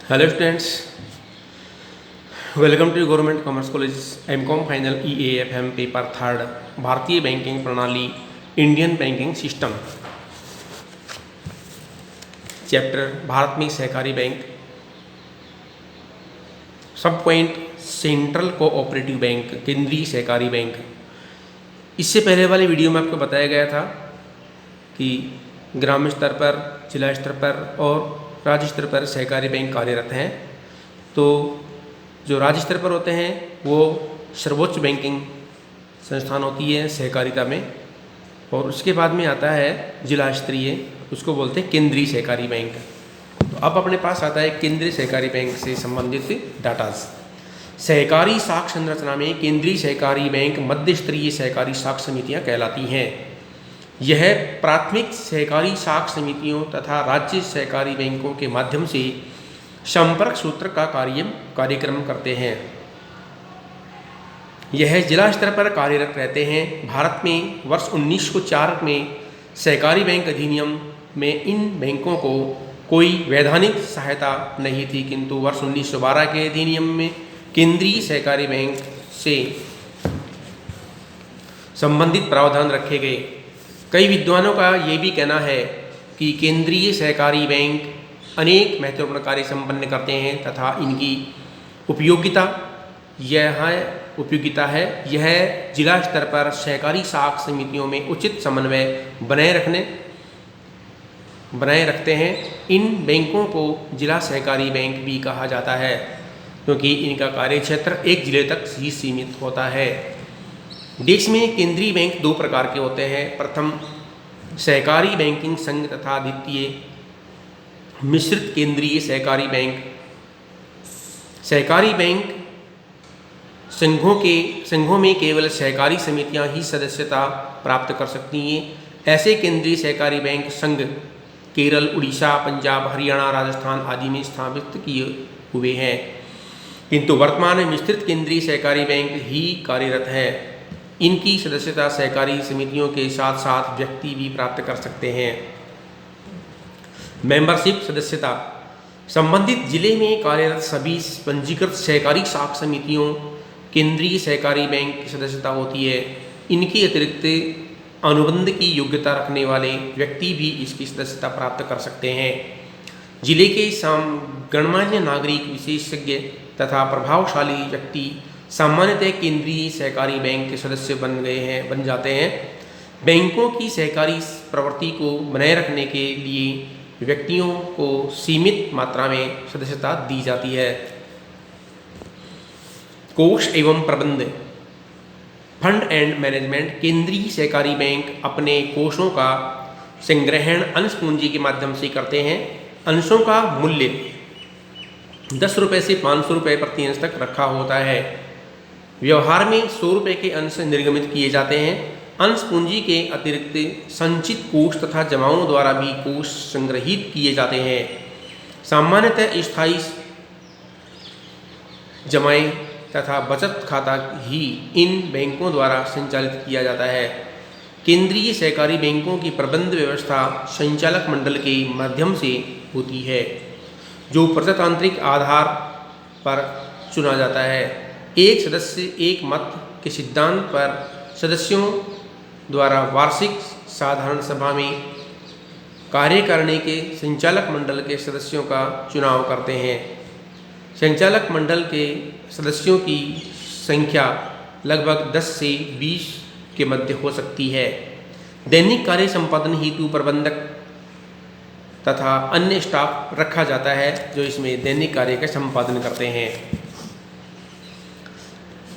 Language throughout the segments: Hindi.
Hello students, welcome to government commerce college MCom final EAFM paper third भारतीय बैंकिंग प्रणाली Indian banking system chapter Bharat में सहकारी बैंक सब पॉइंट सेंट्रल कोऑपरेटिव बैंक केंद्रीय सहकारी बैंक। इससे पहले वाले वीडियो में आपको बताया गया था कि ग्रामीण स्तर पर, जिला स्तर पर और राज्य स्तर पर सहकारी बैंक कार्यरत हैं। तो जो राज्य स्तर पर होते हैं वो सर्वोच्च बैंकिंग संस्थान होती है सहकारिता में, और उसके बाद में आता है जिला स्तरीय, उसको बोलते हैं केंद्रीय सहकारी बैंक। तो अब अपने पास आता है केंद्रीय सहकारी बैंक से संबंधित डाटाज। सहकारी साख संरचना में केंद्रीय सहकारी बैंक मध्य स्तरीय सहकारी साख समितियां कहलाती हैं। यह प्राथमिक सहकारी साख समितियों तथा राज्य सहकारी बैंकों के माध्यम से संपर्क सूत्र का कार्यक्रम करते हैं। यह जिला स्तर पर कार्यरत रहते हैं। भारत में वर्ष 1904 में सहकारी बैंक अधिनियम में इन बैंकों को कोई वैधानिक सहायता नहीं थी, किंतु वर्ष 1912 के अधिनियम में केंद्रीय सहकारी बैंक से संबंधित प्रावधान रखे गए। कई विद्वानों का ये भी कहना है कि केंद्रीय सहकारी बैंक अनेक महत्वपूर्ण कार्य संपन्न करते हैं तथा इनकी उपयोगिता यह जिला स्तर पर सहकारी साख समितियों में उचित समन्वय बनाए रखते हैं। इन बैंकों को जिला सहकारी बैंक भी कहा जाता है, क्योंकि इनका कार्यक्षेत्र एक जिले तक ही सीमित होता है। देश में केंद्रीय बैंक दो प्रकार के होते हैं। प्रथम सहकारी बैंकिंग संघ तथा द्वितीय मिश्रित केंद्रीय सहकारी बैंक। सहकारी बैंक संघों में केवल सहकारी समितियां ही सदस्यता प्राप्त कर सकती हैं। ऐसे केंद्रीय सहकारी बैंक संघ केरल, उड़ीसा, पंजाब, हरियाणा, राजस्थान आदि में स्थापित किए हुए हैं, किंतु वर्तमान में मिश्रित केंद्रीय सहकारी बैंक ही कार्यरत है। इनकी सदस्यता सहकारी समितियों के साथ साथ व्यक्ति भी प्राप्त कर सकते हैं। मेंबरशिप सदस्यता संबंधित जिले में कार्यरत सभी पंजीकृत सहकारी साख समितियों केंद्रीय सहकारी बैंक की सदस्यता होती है। इनके अतिरिक्त अनुबंध की योग्यता रखने वाले व्यक्ति भी इसकी सदस्यता प्राप्त कर सकते हैं। जिले के गणमान्य नागरिक, विशेषज्ञ तथा प्रभावशाली व्यक्ति सामान्यतः केंद्रीय सहकारी बैंक के सदस्य बन जाते हैं। बैंकों की सहकारी प्रवृत्ति को बनाए रखने के लिए व्यक्तियों को सीमित मात्रा में सदस्यता दी जाती है। कोष एवं प्रबंध फंड एंड मैनेजमेंट। केंद्रीय सहकारी बैंक अपने कोषों का संग्रहण अंश पूंजी के माध्यम से करते हैं। अंशों का मूल्य 10 रुपये से 500 रुपये प्रति अंश तक रखा होता है। व्यवहार में 100 रुपये के अंश निर्गमित किए जाते हैं। अंश पूंजी के अतिरिक्त संचित कोष तथा जमाओं द्वारा भी कोष संग्रहित किए जाते हैं। सामान्यतः स्थायी जमाएं तथा बचत खाता ही इन बैंकों द्वारा संचालित किया जाता है। केंद्रीय सहकारी बैंकों की प्रबंध व्यवस्था संचालक मंडल के माध्यम से होती है, जो प्रजातांत्रिक आधार पर चुना जाता है। एक सदस्य एक मत के सिद्धांत पर सदस्यों द्वारा वार्षिक साधारण सभा में कार्य करने के संचालक मंडल के सदस्यों का चुनाव करते हैं। संचालक मंडल के सदस्यों की संख्या लगभग 10 से 20 के मध्य हो सकती है। दैनिक कार्य संपादन हेतु प्रबंधक तथा अन्य स्टाफ रखा जाता है, जो इसमें दैनिक कार्य का संपादन करते हैं।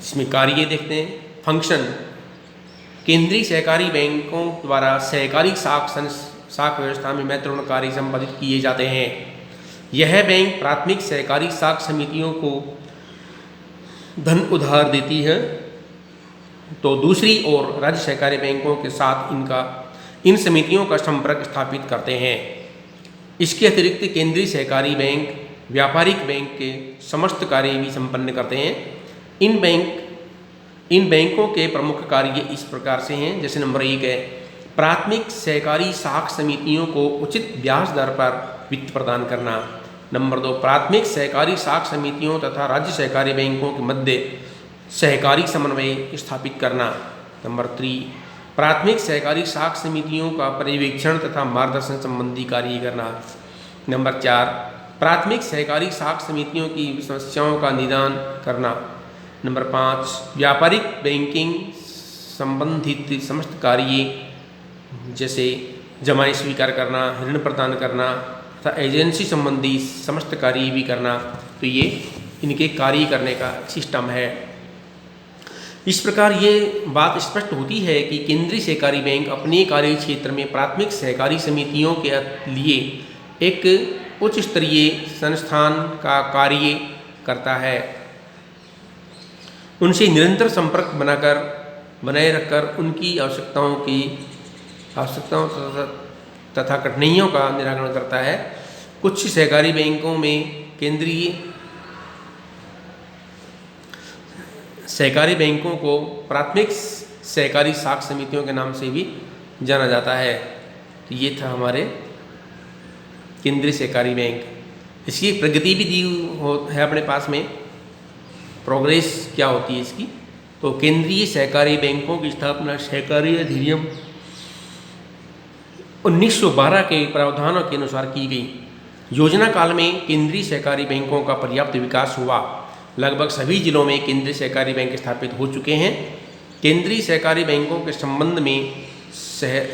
इसमें कार्य देखते हैं। फंक्शन केंद्रीय सहकारी बैंकों द्वारा सहकारी साख व्यवस्था में महत्वपूर्ण कार्य संपादित किए जाते हैं। यह बैंक प्राथमिक सहकारी साख समितियों को धन उधार देती है, तो दूसरी ओर राज्य सहकारी बैंकों के साथ इन समितियों का संपर्क स्थापित करते हैं। इसके अतिरिक्त केंद्रीय सहकारी बैंक व्यापारिक बैंक के समस्त कार्य भी संपन्न करते हैं। इन बैंकों के प्रमुख कार्य इस प्रकार से हैं। जैसे नंबर 1 है प्राथमिक सहकारी साख समितियों को उचित ब्याज दर पर वित्त प्रदान करना। नंबर 2, प्राथमिक सहकारी साख समितियों तथा राज्य सहकारी बैंकों के मध्य सहकारी समन्वय स्थापित करना। नंबर 3, प्राथमिक सहकारी साख समितियों का पर्यवेक्षण तथा मार्गदर्शन संबंधी कार्य करना। नंबर 4, प्राथमिक सहकारी साख समितियों की समस्याओं का निदान करना। नंबर 5, व्यापारिक बैंकिंग संबंधित समस्त कार्य जैसे जमाएं स्वीकार करना, ऋण प्रदान करना तथा एजेंसी संबंधी समस्त कार्य भी करना। तो ये इनके कार्य करने का सिस्टम है। इस प्रकार ये बात स्पष्ट होती है कि केंद्रीय सहकारी बैंक अपने कार्य क्षेत्र में प्राथमिक सहकारी समितियों के लिए एक उच्च स्तरीय संस्थान का कार्य करता है। उनसे निरंतर संपर्क बनाए रखकर उनकी आवश्यकताओं तथा कठिनाइयों का निराकरण करता है। कुछ सहकारी बैंकों में केंद्रीय सहकारी बैंकों को प्राथमिक सहकारी साख समितियों के नाम से भी जाना जाता है। तो ये था हमारे केंद्रीय सहकारी बैंक। इसकी प्रगति भी दी है अपने पास में, प्रोग्रेस क्या होती है इसकी। तो केंद्रीय सहकारी बैंकों की स्थापना सहकारी अधिनियम 1912 के प्रावधानों के अनुसार की गई। योजना काल में केंद्रीय सहकारी बैंकों का पर्याप्त विकास हुआ। लगभग सभी जिलों में केंद्रीय सहकारी बैंक स्थापित हो चुके हैं। केंद्रीय सहकारी बैंकों के संबंध में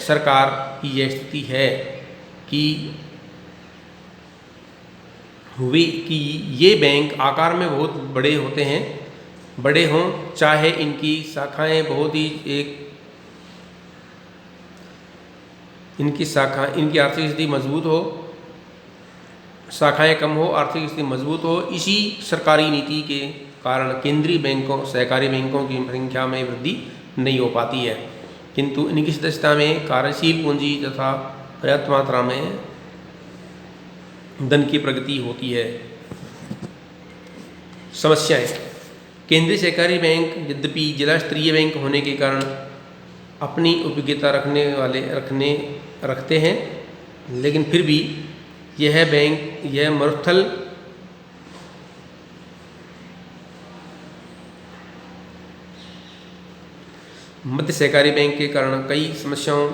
सरकार की यह स्थिति है कि ये बैंक आकार में बहुत बड़े होते हैं, बड़े हों चाहे इनकी शाखाएं इनकी आर्थिक स्थिति मजबूत हो, शाखाएं कम हो, आर्थिक स्थिति मजबूत हो। इसी सरकारी नीति के कारण केंद्रीय बैंकों सहकारी बैंकों की संख्या में वृद्धि नहीं हो पाती है, किंतु इनकी सदस्यता में कार्यशील पूंजी तथा पर्याप्त मात्रा में धन की प्रगति होती है। समस्याएं: केंद्रीय सहकारी बैंक यद्यपि जिला स्तरीय बैंक होने के कारण अपनी उपयोगिता रखते हैं, लेकिन फिर भी यह मरुस्थल मध्य सहकारी बैंक के कारण कई समस्याओं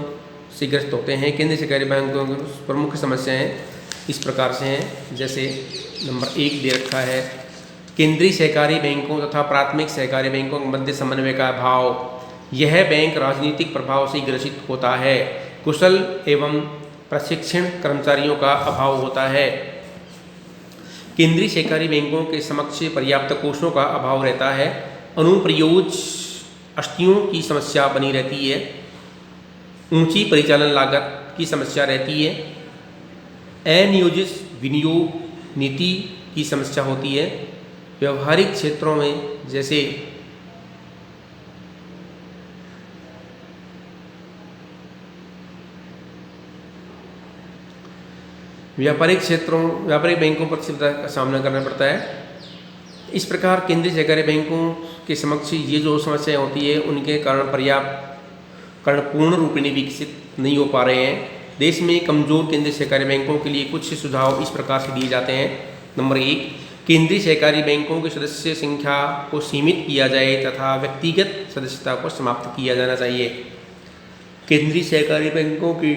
से ग्रस्त होते हैं। केंद्रीय सहकारी बैंकों की प्रमुख समस्याएं इस प्रकार से हैं, जैसे नंबर 1 दे रखा है, केंद्रीय सहकारी बैंकों तथा प्राथमिक सहकारी बैंकों के मध्य समन्वय का अभाव। यह बैंक राजनीतिक प्रभाव से ग्रसित होता है। कुशल एवं प्रशिक्षण कर्मचारियों का अभाव होता है। केंद्रीय सहकारी बैंकों के समक्ष पर्याप्त कोषों का अभाव रहता है। अनुप्रयोग अस्थियों की समस्या बनी रहती है। ऊंची परिचालन लागत की समस्या रहती है। अनियोजित विनियोग नीति की समस्या होती है। व्यवहारिक क्षेत्रों में जैसे व्यापारिक बैंकों पर चिंता का सामना करना पड़ता है। इस प्रकार केंद्रीय सहकारी बैंकों के समक्ष ये जो समस्याएं होती है उनके कारण पूर्ण रूप में विकसित नहीं हो पा रहे हैं। देश में कमजोर केंद्रीय सहकारी बैंकों के लिए कुछ सुझाव इस प्रकार से दिए जाते हैं। नंबर 1, केंद्रीय सहकारी बैंकों की सदस्य संख्या को सीमित किया जाए तथा व्यक्तिगत सदस्यता को समाप्त किया जाना चाहिए। केंद्रीय सहकारी बैंकों की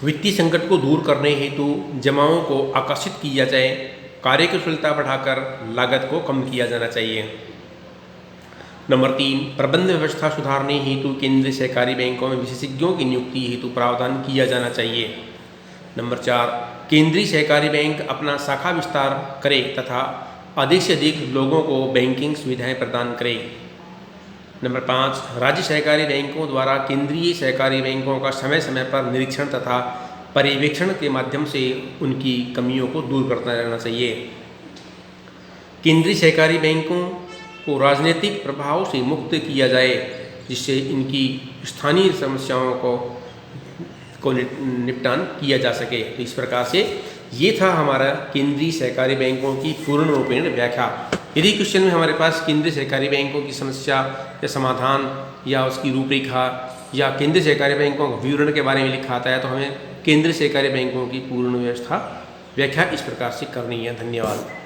वित्तीय संकट को दूर करने हेतु जमाओं को आकर्षित किया जाए। कार्यकुशलता बढ़ाकर लागत को कम किया जाना चाहिए। नंबर 3, प्रबंध व्यवस्था सुधारने हेतु केंद्रीय सहकारी बैंकों में विशेषज्ञों की नियुक्ति हेतु प्रावधान किया जाना चाहिए। नंबर 4, केंद्रीय सहकारी बैंक अपना शाखा विस्तार करे तथा अधिक से अधिक लोगों को बैंकिंग सुविधाएं प्रदान करे। नंबर 5, राज्य सहकारी बैंकों द्वारा केंद्रीय सहकारी बैंकों का समय समय पर निरीक्षण तथा पर्यवेक्षण के माध्यम से उनकी कमियों को दूर करता रहना चाहिए। केंद्रीय सहकारी बैंकों को राजनीतिक प्रभाव से मुक्त किया जाए, जिससे इनकी स्थानीय समस्याओं को निपटान किया जा सके। तो इस प्रकार से ये था हमारा केंद्रीय सहकारी बैंकों की पूर्ण रूपेण व्याख्या। यदि क्वेश्चन में हमारे पास केंद्रीय सहकारी बैंकों की समस्या या समाधान या उसकी रूपरेखा या केंद्रीय सहकारी बैंकों के विवरण के बारे में लिखा आता है तो हमें केंद्रीय सहकारी बैंकों की पूर्ण व्यवस्था व्याख्या इस प्रकार से करनी है। धन्यवाद।